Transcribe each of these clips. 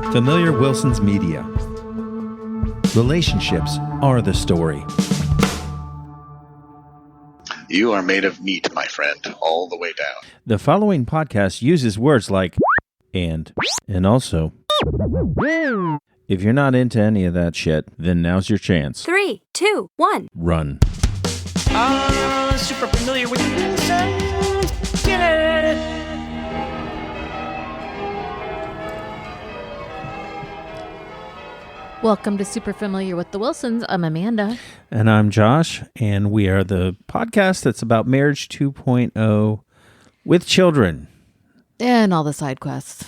FamiliarWilsons Media. Relationships are the story. You are made of meat, my friend, all the way down. The following podcast uses words like and also. If you're not into any of that shit, then now's your chance. 3, 2, 1. Run. Super familiar with Wilsons. Yeah. Welcome to Super Familiar with the Wilsons. I'm Amanda. And I'm Josh, and we are the podcast that's about marriage 2.0 with children. And all the side quests.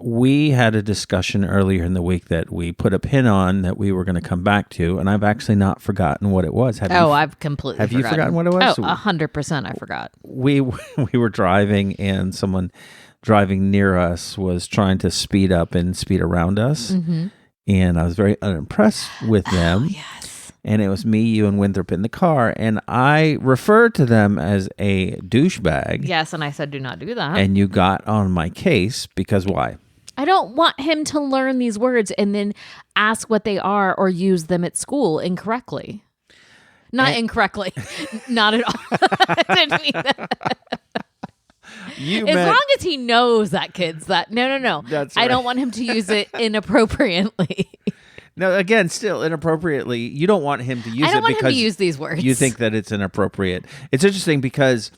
We had a discussion earlier in the week that we put a pin on that we were going to come back to, and I've actually not forgotten what it was. I've completely Have you forgotten what it was? Oh, 100% I forgot. We were driving, and someone driving near us was trying to speed up and speed around us, and I was very unimpressed with them. Oh, yes. And it was me, you, and Winthrop in the car, and I referred to them as a douchebag. Yes, and I said, do not do that. And you got on my case because why? I don't want him to learn these words and then ask what they are or use them at school incorrectly. Not incorrectly. Not at all. I didn't mean that. As long as he knows that, kids, that no. That's I right. don't want him to use it inappropriately. No, again, still inappropriately. You don't want him to use it because I don't want him to use these words. You think that it's inappropriate. It's interesting because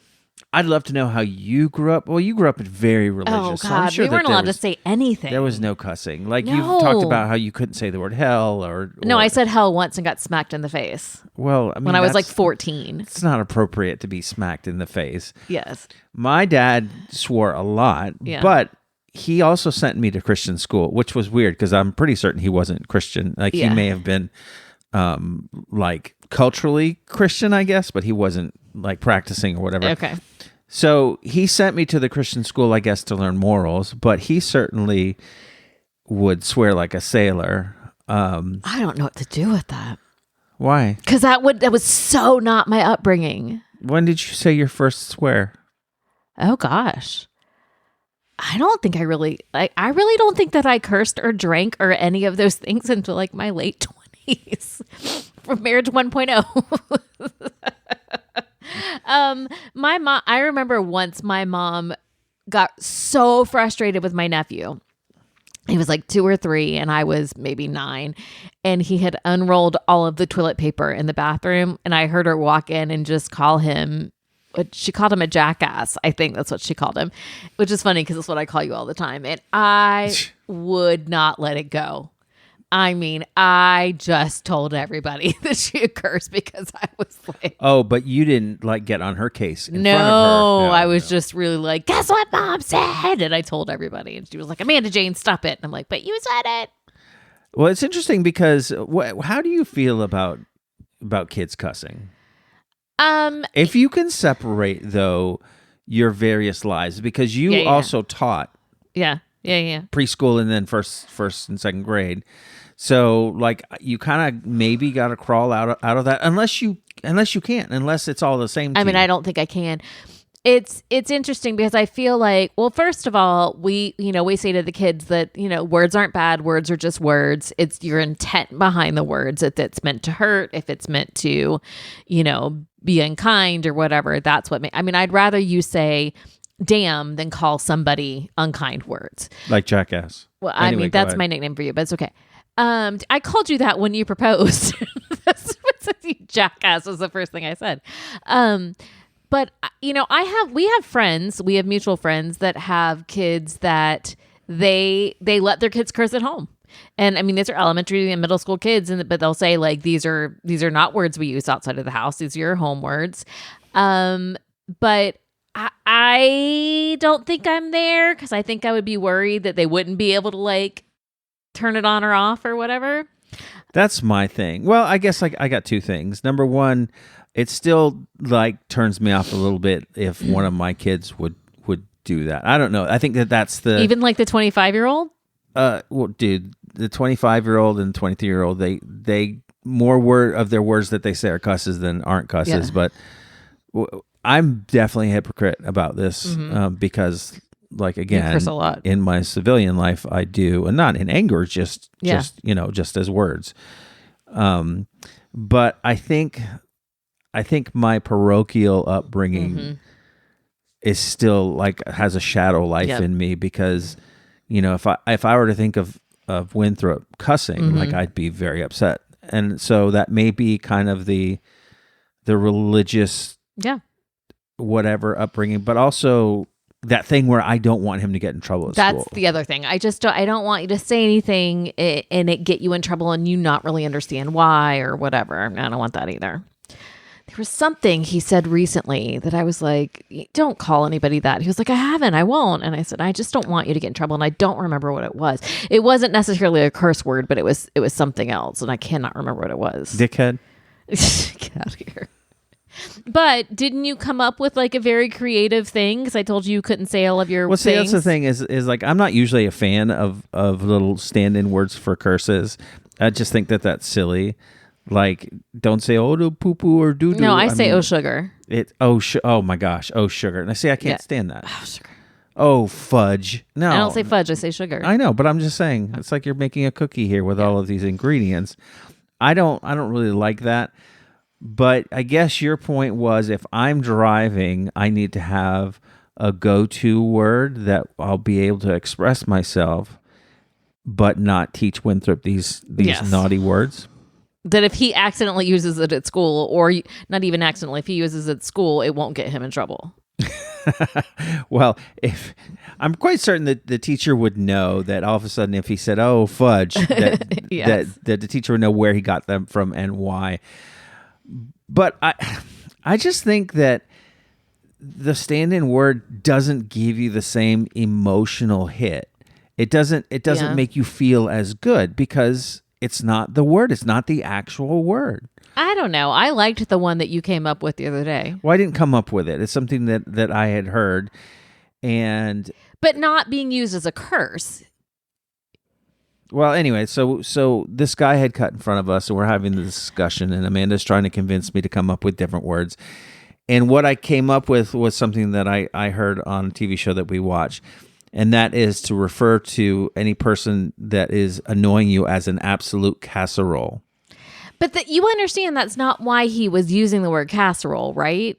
I'd love to know how you grew up. Well, you grew up very religious. Oh, God. So I'm sure we weren't allowed to say anything. There was no cussing. Like, No. you've talked about how you couldn't say the word hell or... No, I said hell once and got smacked in the face. Well, I mean, when I was like 14. It's not appropriate to be smacked in the face. Yes. My dad swore a lot, but he also sent me to Christian school, which was weird because I'm pretty certain he wasn't Christian. Like, he may have been like culturally Christian, I guess, but he wasn't like practicing or whatever. Okay. So he sent me to the Christian school, I guess, to learn morals, but he certainly would swear like a sailor. I don't know what to do with that. Why? Because that was so not my upbringing. When did you say your first swear? Oh, gosh. I don't think I really don't think that I cursed or drank or any of those things until like my late 20s from marriage 1.0. My mom, I remember once my mom got so frustrated with my nephew. He was like 2 or 3 and I was maybe 9, and he had unrolled all of the toilet paper in the bathroom, and I heard her walk in and just call him, she called him a jackass. I think that's what she called him, which is funny because it's what I call you all the time. And I would not let it go. I mean, I just told everybody that she had cursed because I was like... Oh, but you didn't like get on her case in front of her. No, I was just really like, guess what Mom said? And I told everybody. And she was like, Amanda Jane, stop it. And I'm like, but you said it. Well, it's interesting because how do you feel about kids cussing? If you can separate, though, your various lives, because you also taught preschool and then first and second grade. So, like, you kind of maybe got to crawl out of that unless it's all the same. I mean, I don't think I can. It's interesting because I feel like, well, first of all, we say to the kids that, words aren't bad. Words are just words. It's your intent behind the words. If it's meant to hurt, if it's meant to, be unkind or whatever, that's what, I'd rather you say damn than call somebody unkind words. Like jackass. Well, anyway, that's my nickname for you, but it's okay. I called you that when you proposed. Jackass was the first thing I said. But we have friends, we have mutual friends that have kids that they let their kids curse at home. And I mean, these are elementary and middle school kids, but they'll say like, these are not words we use outside of the house. These are your home words. But I don't think I'm there because I think I would be worried that they wouldn't be able to like turn it on or off or whatever. That's my thing. Well, I guess I got 2 things. Number one, it still like turns me off a little bit if one of my kids would do that. I don't know. I think that's the... Even like the 25-year-old? Well, dude, the 25-year-old and 23-year-old, they more of their words that they say are cusses than aren't cusses. But I'm definitely a hypocrite about this because like again, curse a lot. in my civilian life, I do, and not in anger, just as words. But I think my parochial upbringing is still like has a shadow life in me, because if I were to think of Winthrop cussing, like I'd be very upset, and so that may be kind of the religious whatever upbringing, but also that thing where I don't want him to get in trouble at school. That's the other thing. I don't want you to say anything and it get you in trouble and you not really understand why or whatever. I don't want that either. There was something he said recently that I was like, don't call anybody that. He was like, I won't. And I said, I just don't want you to get in trouble. And I don't remember what it was. It wasn't necessarily a curse word, but it was something else. And I cannot remember what it was. Dickhead. Get out of here. But didn't you come up with like a very creative thing? Because I told you couldn't say all of your things. That's the thing is like, I'm not usually a fan of little stand-in words for curses. I just think that's silly. Like, don't say "oh do poo poo" or "doo doo." No, I say "oh sugar." Oh my gosh, "oh sugar." And I say I can't stand that. Oh sugar. Oh fudge. No, I don't say fudge. I say sugar. I know, but I'm just saying it's like you're making a cookie here with all of these ingredients. I don't really like that. But I guess your point was, if I'm driving, I need to have a go-to word that I'll be able to express myself, but not teach Winthrop these naughty words. That if he accidentally uses it at school, or not even accidentally, if he uses it at school, it won't get him in trouble. Well, if I'm quite certain that the teacher would know that all of a sudden, if he said "oh fudge," that that the teacher would know where he got them from and why. But I just think that the stand-in word doesn't give you the same emotional hit. It doesn't make you feel as good, because it's not the word. It's not the actual word. I don't know. I liked the one that you came up with the other day. Well, I didn't come up with it. It's something that I had heard, but not being used as a curse. Well, anyway, so this guy had cut in front of us, and we're having the discussion, and Amanda's trying to convince me to come up with different words. And what I came up with was something that I heard on a TV show that we watch, and that is to refer to any person that is annoying you as an absolute casserole. But you understand that's not why he was using the word casserole, right?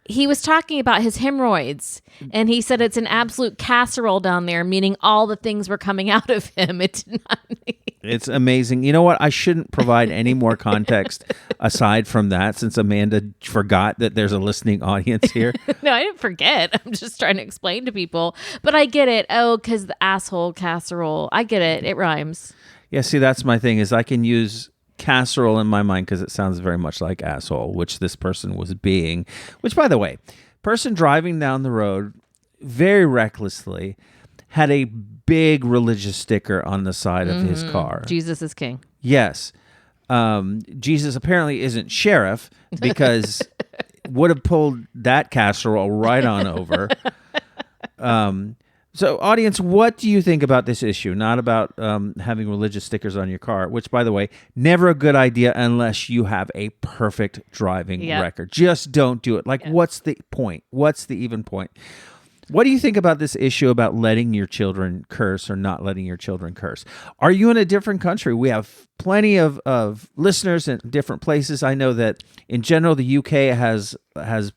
He was talking about his hemorrhoids, and he said it's an absolute casserole down there, meaning all the things were coming out of him. It did not mean... It's amazing. You know what? I shouldn't provide any more context aside from that, since Amanda forgot that there's a listening audience here. No, I didn't forget. I'm just trying to explain to people. But I get it. Oh, because the asshole casserole. I get it. It rhymes. Yeah, see, that's my thing, is I can use casserole in my mind because it sounds very much like asshole, which this person was being. Which, by the way, person driving down the road very recklessly had a big religious sticker on the side of his car. Jesus is king. Yes. Jesus apparently isn't sheriff, because would have pulled that casserole right on over. So, audience, what do you think about this issue? Not about having religious stickers on your car, which, by the way, never a good idea unless you have a perfect driving record. Just don't do it. Like, what's the point? What's the even point? What do you think about this issue about letting your children curse or not letting your children curse? Are you in a different country? We have plenty of listeners in different places. I know that in general, the UK has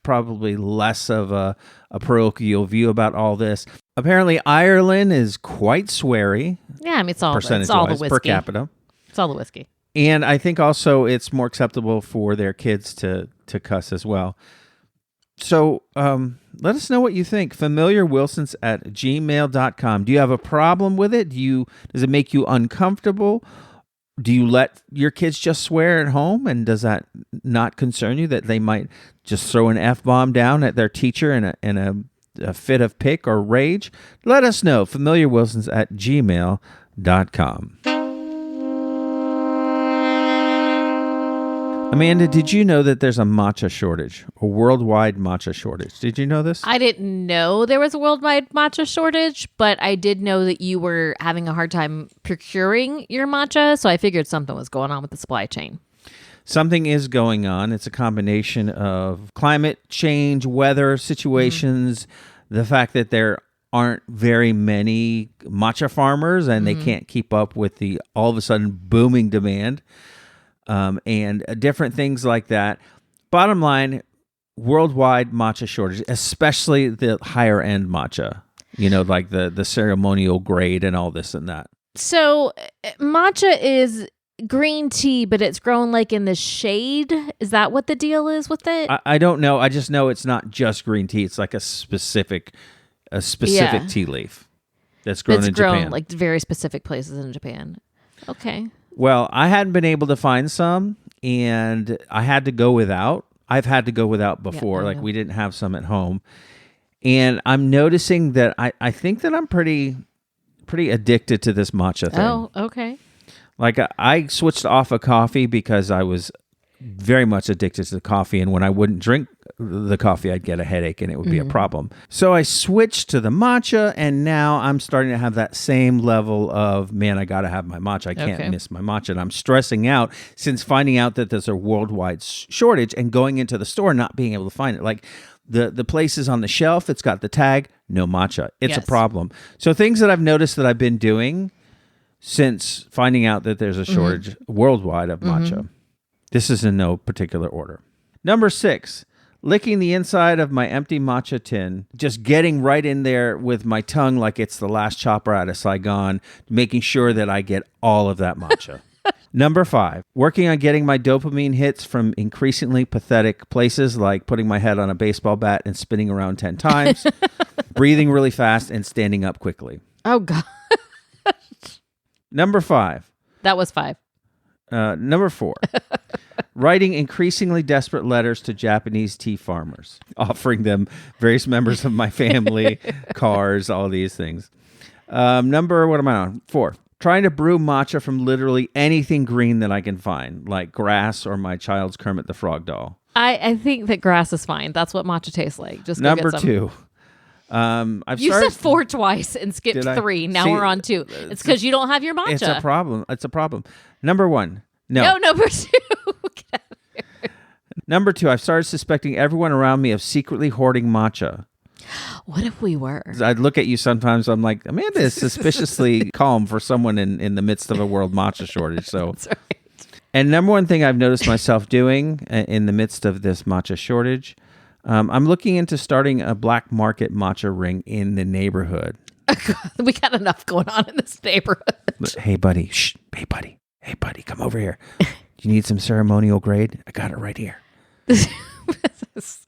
probably less of a parochial view about all this. Apparently, Ireland is quite sweary. Yeah, I mean, it's all the whiskey. Per capita. It's all the whiskey. And I think also it's more acceptable for their kids to cuss as well. So let us know what you think. FamiliarWilsons@gmail.com. Do you have a problem with it? Does it make you uncomfortable? Do you let your kids just swear at home? And does that not concern you that they might just throw an F-bomb down at their teacher in a fit of pick or rage? Let us know. FamiliarWilsons@gmail.com. Amanda, did you know that there's a matcha shortage, a worldwide matcha shortage? Did you know this? I didn't know there was a worldwide matcha shortage, but I did know that you were having a hard time procuring your matcha, so I figured something was going on with the supply chain. Something is going on. It's a combination of climate change, weather situations, the fact that there aren't very many matcha farmers, and they can't keep up with the all of a sudden booming demand, and different things like that. Bottom line, worldwide matcha shortage, especially the higher end matcha, like the ceremonial grade and all this and that. So matcha is green tea, but it's grown like in the shade. Is that what the deal is with it? I don't know. I just know it's not just green tea. It's like a specific tea leaf that's grown in Japan. Like very specific places in Japan. Okay. Well, I hadn't been able to find some, and I had to go without. I've had to go without before. Like we didn't have some at home. And I'm noticing that I think that I'm pretty addicted to this matcha thing. Oh, okay. Like I switched off of coffee because I was very much addicted to the coffee, and when I wouldn't drink the coffee, I'd get a headache and it would be a problem. So I switched to the matcha, and now I'm starting to have that same level of, man, I got to have my matcha. I can't miss my matcha. And I'm stressing out since finding out that there's a worldwide shortage and going into the store and not being able to find it. Like the places on the shelf, it's got the tag, no matcha. It's a problem. So things that I've noticed that I've been doing since finding out that there's a shortage worldwide of matcha. This is in no particular order. Number 6, licking the inside of my empty matcha tin, just getting right in there with my tongue like it's the last chopper out of Saigon, making sure that I get all of that matcha. Number 5, working on getting my dopamine hits from increasingly pathetic places like putting my head on a baseball bat and spinning around 10 times, breathing really fast, and standing up quickly. Oh, God. Number 5. That was 5. Number 4, writing increasingly desperate letters to Japanese tea farmers, offering them various members of my family, cars, all these things. What am I on? 4, trying to brew matcha from literally anything green that I can find, like grass or my child's Kermit the Frog doll. I think that grass is fine. That's what matcha tastes like. Just go Number get some. 2. You said 4 twice and skipped 3. Now we're on 2. It's because you don't have your matcha. It's a problem. Number 1. No, number 2. Get out of here. Number 2. I've started suspecting everyone around me of secretly hoarding matcha. What if we were? I'd look at you sometimes. I'm like, Amanda is suspiciously calm for someone in the midst of a world matcha shortage. So, That's right. And number 1 thing I've noticed myself doing in the midst of this matcha shortage, I'm looking into starting a black market matcha ring in the neighborhood. We got enough going on in this neighborhood. Hey, buddy. Shh. Hey, buddy, come over here. You need some ceremonial grade? I got it right here.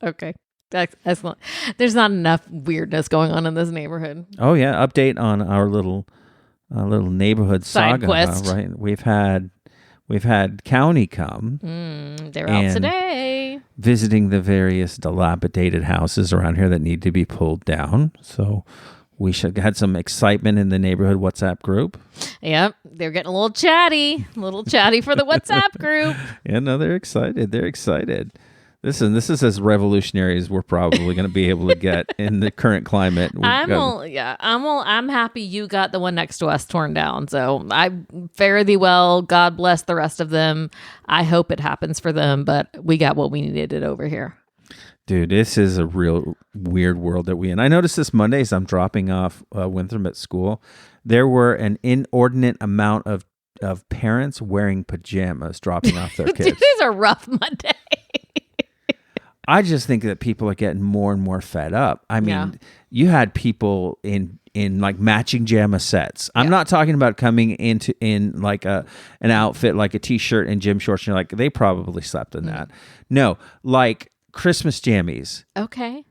Okay. That's excellent. There's not enough weirdness going on in this neighborhood. Oh, yeah. Update on our little neighborhood Side saga. quest. Right? We've had county come. They're out today. Visiting the various dilapidated houses around here that need to be pulled down. So we had some excitement in the neighborhood WhatsApp group. Yep. They're getting a little chatty for the WhatsApp group. Yeah, no, they're excited. Listen, this is as revolutionary as we're probably going to be able to get in the current climate. I'm happy you got the one next to us torn down. So I fare thee well. God bless the rest of them. I hope it happens for them, but we got what we needed over here. Dude, this is a real weird world that we in. I noticed this Monday as I'm dropping off Winthrop at school, there were an inordinate amount of parents wearing pajamas dropping off their kids. Dude, these are rough Monday. I just think that people are getting more and more fed up. I mean, you had people in like matching pajama sets. I'm not talking about coming in like an outfit like a t-shirt and gym shorts. And you're like, they probably slept in that. No, like Christmas jammies. Okay.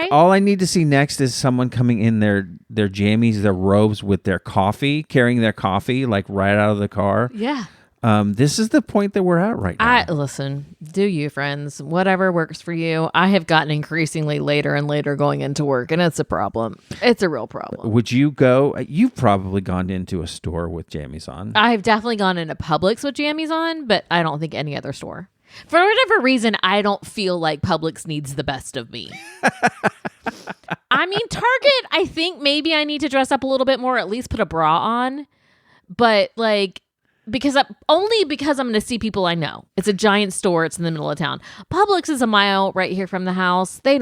All I need to see next is someone coming in their jammies, their robes with their coffee, carrying their coffee like right out of the car. Yeah. This is the point that we're at right now. Listen, do you, friends? Whatever works for you. I have gotten increasingly later and later going into work, and it's a problem. It's a real problem. Would you go? You've probably gone into a store with jammies on. I've definitely gone into Publix with jammies on, but I don't think any other store. For whatever reason, I don't feel like Publix needs the best of me. I mean, Target, I think maybe I need to dress up a little bit more, at least put a bra on. But like, only because I'm going to see people I know. It's a giant store. It's in the middle of town. Publix is a mile right here from the house. They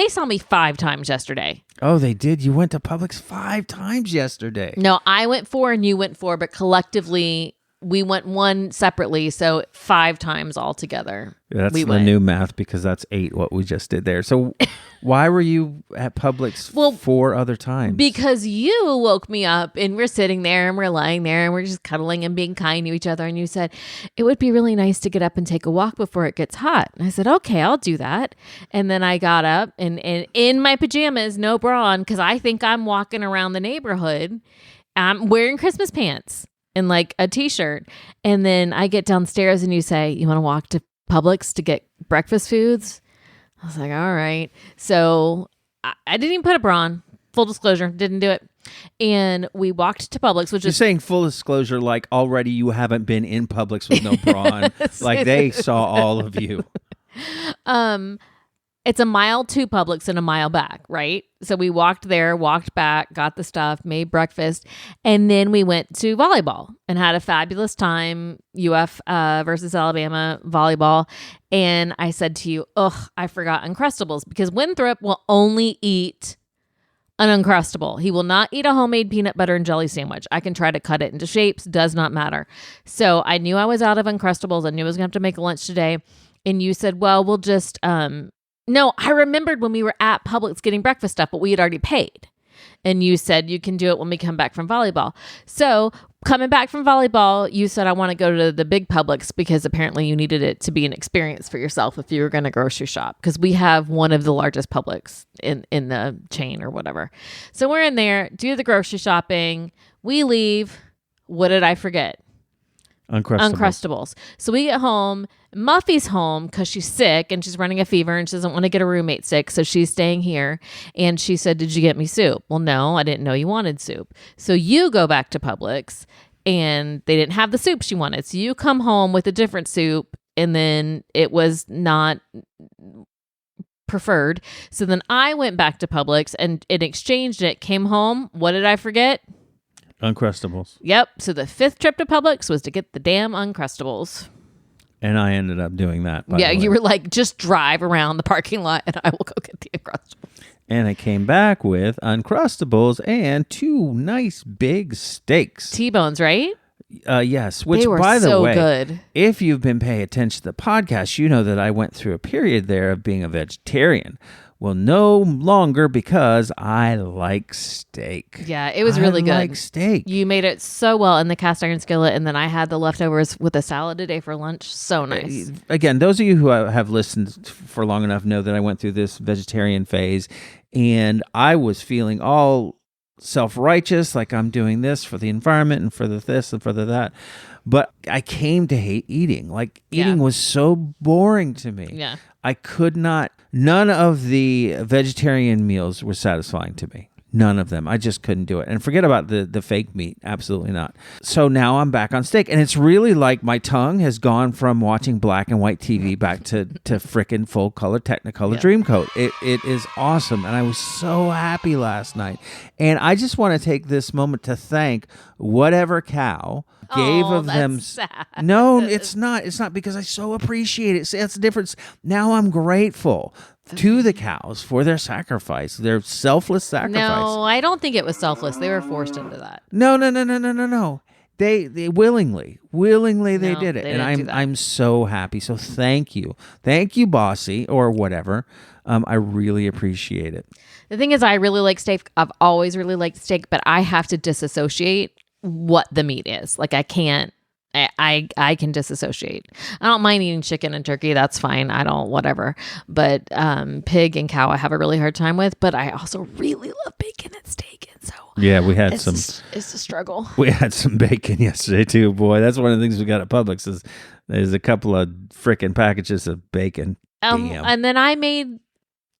saw me 5 times yesterday. Oh, they did? You went to Publix 5 times yesterday. No, I went 4 and you went 4, but collectively we went 1 separately, so 5 times altogether. Yeah, that's the new math because that's 8 what we just did there. So why were you at Publix 4 other times? Because you woke me up and we're sitting there and we're lying there and we're just cuddling and being kind to each other. And you said, it would be really nice to get up and take a walk before it gets hot. And I said, okay, I'll do that. And then I got up and in my pajamas, no bra on, because I think I'm walking around the neighborhood. I'm wearing Christmas pants and like a t-shirt. And then I get downstairs and you say, you want to walk to Publix to get breakfast foods? I was like, all right. So I didn't even put a bra on. Full disclosure, didn't do it. And we walked to Publix, which You're saying full disclosure, like already you haven't been in Publix with no bra on. Like they saw all of you. It's a mile to Publix and a mile back, right? So we walked there, walked back, got the stuff, made breakfast, and then we went to volleyball and had a fabulous time, UF versus Alabama volleyball. And I said to you, I forgot Uncrustables, because Winthrop will only eat an Uncrustable. He will not eat a homemade peanut butter and jelly sandwich. I can try to cut it into shapes, does not matter. So I knew I was out of Uncrustables. I knew I was going to have to make a lunch today. And you said, well, we'll just... No, I remembered when we were at Publix getting breakfast stuff, but we had already paid. And you said you can do it when we come back from volleyball. So coming back from volleyball, you said, I want to go to the big Publix because apparently you needed it to be an experience for yourself if you were going to grocery shop, because we have one of the largest Publix in the chain or whatever. So we're in there, do the grocery shopping. We leave. What did I forget? Uncrustables. So we get home. Muffy's home because she's sick and she's running a fever and she doesn't want to get a roommate sick. So she's staying here. And she said, did you get me soup? Well, no, I didn't know you wanted soup. So you go back to Publix and they didn't have the soup she wanted. So you come home with a different soup and then it was not preferred. So then I went back to Publix and it exchanged it, came home. What did I forget? Uncrustables. Yep. So the 5th trip to Publix was to get the damn Uncrustables. And I ended up doing that. Yeah, you were like, just drive around the parking lot and I will go get the Uncrustables. And I came back with Uncrustables and 2 nice big steaks. T-bones, right? Yes. Which, they were by the way, good. If you've been paying attention to the podcast, you know that I went through a period there of being a vegetarian. Well, no longer, because I like steak. Yeah, it was really good. I like steak. You made it so well in the cast iron skillet, and then I had the leftovers with a salad today for lunch. So nice. Again, those of you who have listened for long enough know that I went through this vegetarian phase, and I was feeling all self-righteous, like I'm doing this for the environment and for the this and for the that. But I came to hate eating. Like, eating was so boring to me. Yeah. I could not, none of the vegetarian meals were satisfying to me. None of them. I just couldn't do it. And forget about the fake meat. Absolutely not. So now I'm back on steak. And it's really like my tongue has gone from watching black and white TV back to frickin' full color Technicolor Dreamcoat. It is awesome. And I was so happy last night. And I just want to take this moment to thank whatever cow gave of them. Sad. No, it's not. It's not, because I so appreciate it. See, that's the difference. Now I'm grateful to the cows for their sacrifice, their selfless sacrifice. No, I don't think it was selfless. They were forced into that. No. They willingly they did it, and I'm so happy. So thank you, Bossy, or whatever. I really appreciate it. The thing is, I really like steak. I've always really liked steak, but I have to disassociate what the meat is. Like, I can't. I can disassociate. I don't mind eating chicken and turkey. That's fine. I don't, whatever. But pig and cow, I have a really hard time with. But I also really love bacon and steak. And so yeah, we had it's a struggle. We had some bacon yesterday too. Boy, that's one of the things we got at Publix is there's a couple of frickin' packages of bacon. Damn. And then I made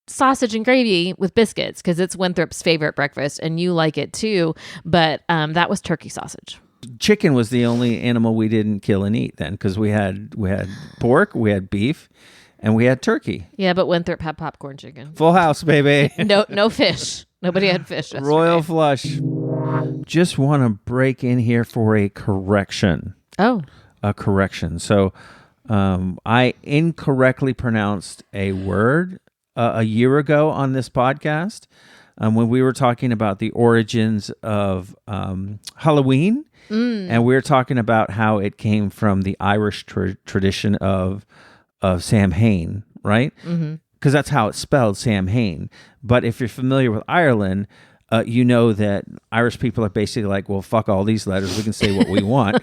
sausage and gravy with biscuits because it's Winthrop's favorite breakfast, and you like it too. But that was turkey sausage. Chicken was the only animal we didn't kill and eat then, because we had pork, we had beef, and we had turkey. Yeah, but Winthrop had popcorn chicken. Full house, baby. No fish. Nobody had fish yesterday. Royal flush. just want to break in here for a correction. Oh. A correction. So I incorrectly pronounced a word a year ago on this podcast when we were talking about the origins of Halloween. And we were talking about how it came from the Irish tradition of Samhain, right? Because that's how it's spelled, Samhain. But if you're familiar with Ireland, you know that Irish people are basically like, well, fuck all these letters. We can say what we want.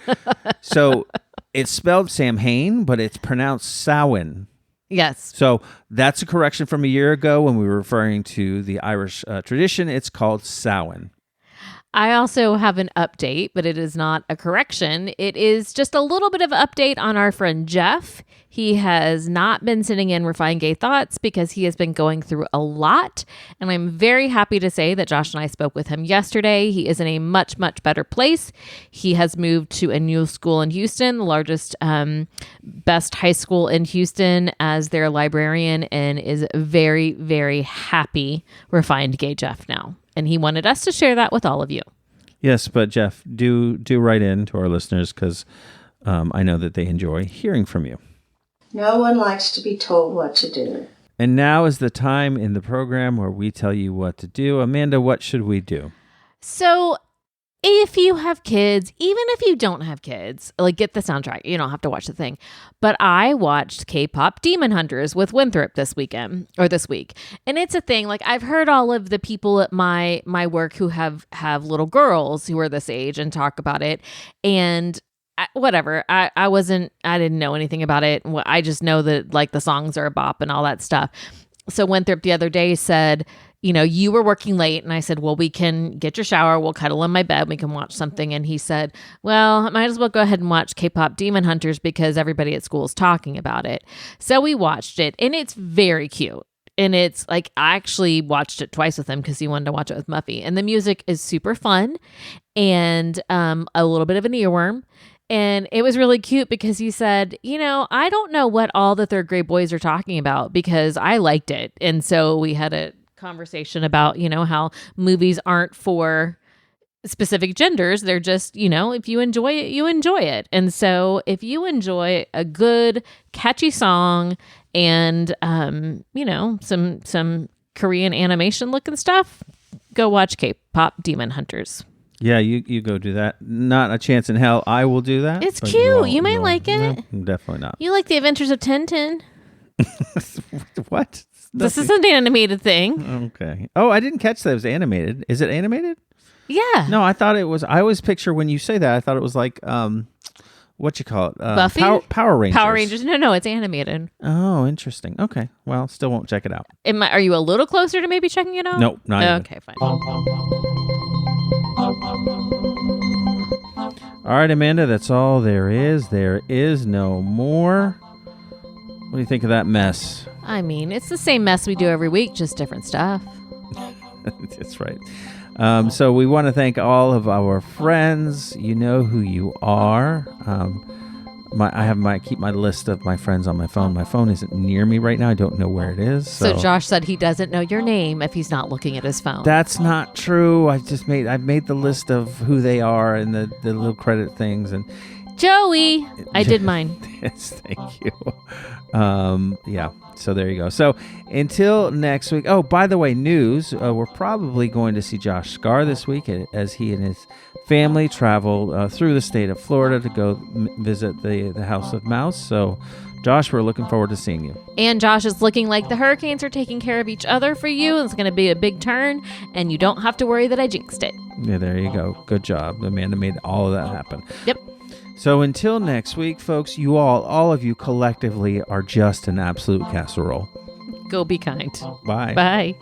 So it's spelled Samhain, but it's pronounced Samhain. Yes. So that's a correction from a year ago when we were referring to the Irish tradition. It's called Samhain. I also have an update, but it is not a correction. It is just a little bit of update on our friend Jeff. He has not been sending in refined gay thoughts because he has been going through a lot. And I'm very happy to say that Josh and I spoke with him yesterday. He is in a much, much better place. He has moved to a new school in Houston, the largest, best high school in Houston, as their librarian, and is very, very happy refined gay Jeff now. And he wanted us to share that with all of you. Yes, but Jeff, do write in to our listeners because I know that they enjoy hearing from you. No one likes to be told what to do. And now is the time in the program where we tell you what to do. Amanda, what should we do? So if you have kids, even if you don't have kids, like, get the soundtrack. You don't have to watch the thing. But I watched K-pop Demon Hunters with Winthrop this week. And it's a thing. Like, I've heard all of the people at my work who have little girls who are this age and talk about it. And whatever. I didn't know anything about it. I just know that, like, the songs are a bop and all that stuff. So Winthrop the other day said, you were working late. And I said, well, we can get your shower. We'll cuddle in my bed. We can watch something. And he said, well, I might as well go ahead and watch K-pop Demon Hunters because everybody at school is talking about it. So we watched it, and it's very cute. And it's like, I actually watched it twice with him because he wanted to watch it with Muffy. And the music is super fun and a little bit of an earworm. And it was really cute because he said, I don't know what all the third grade boys are talking about because I liked it. And so we had a conversation about, how movies aren't for specific genders. They're just, if you enjoy it, you enjoy it. And so if you enjoy a good, catchy song and, some Korean animation looking stuff, go watch K-pop Demon Hunters. Yeah, you go do that. Not a chance in hell I will do that. It's cute. You might like it. No, definitely not. You like the Adventures of Tintin. What? This is an animated thing. Okay. Oh, I didn't catch that it was animated. Is it animated? Yeah. No, I thought it was. I always picture when you say that, I thought it was like, what you call it? Buffy? Power Rangers. Power Rangers. No, it's animated. Oh, interesting. Okay. Well, still won't check it out. Are you a little closer to maybe checking it out? Nope, not even. Okay, fine. All right, Amanda, that's all there is. There is no more. What do you think of that mess? I mean, it's the same mess we do every week, just different stuff. That's right. So we want to thank all of our friends. You know who you are. I keep my list of my friends on my phone. My phone isn't near me right now. I don't know where it is. So Josh said he doesn't know your name if he's not looking at his phone. That's not true. I've made the list of who they are and the little credit things and Joey. I did mine. Yes, thank you. Yeah. So there you go. So until next week. Oh, by the way, news. We're probably going to see Josh Scar this week as he and his family travel through the state of Florida to go visit the House of Mouse. So, Josh, we're looking forward to seeing you. And Josh is looking like the hurricanes are taking care of each other for you. It's going to be a big turn, and you don't have to worry that I jinxed it. Yeah, there you go. Good job. Amanda made all of that happen. Yep. So until next week, folks, you all of you collectively are just an absolute casserole. Go be kind. Bye. Bye.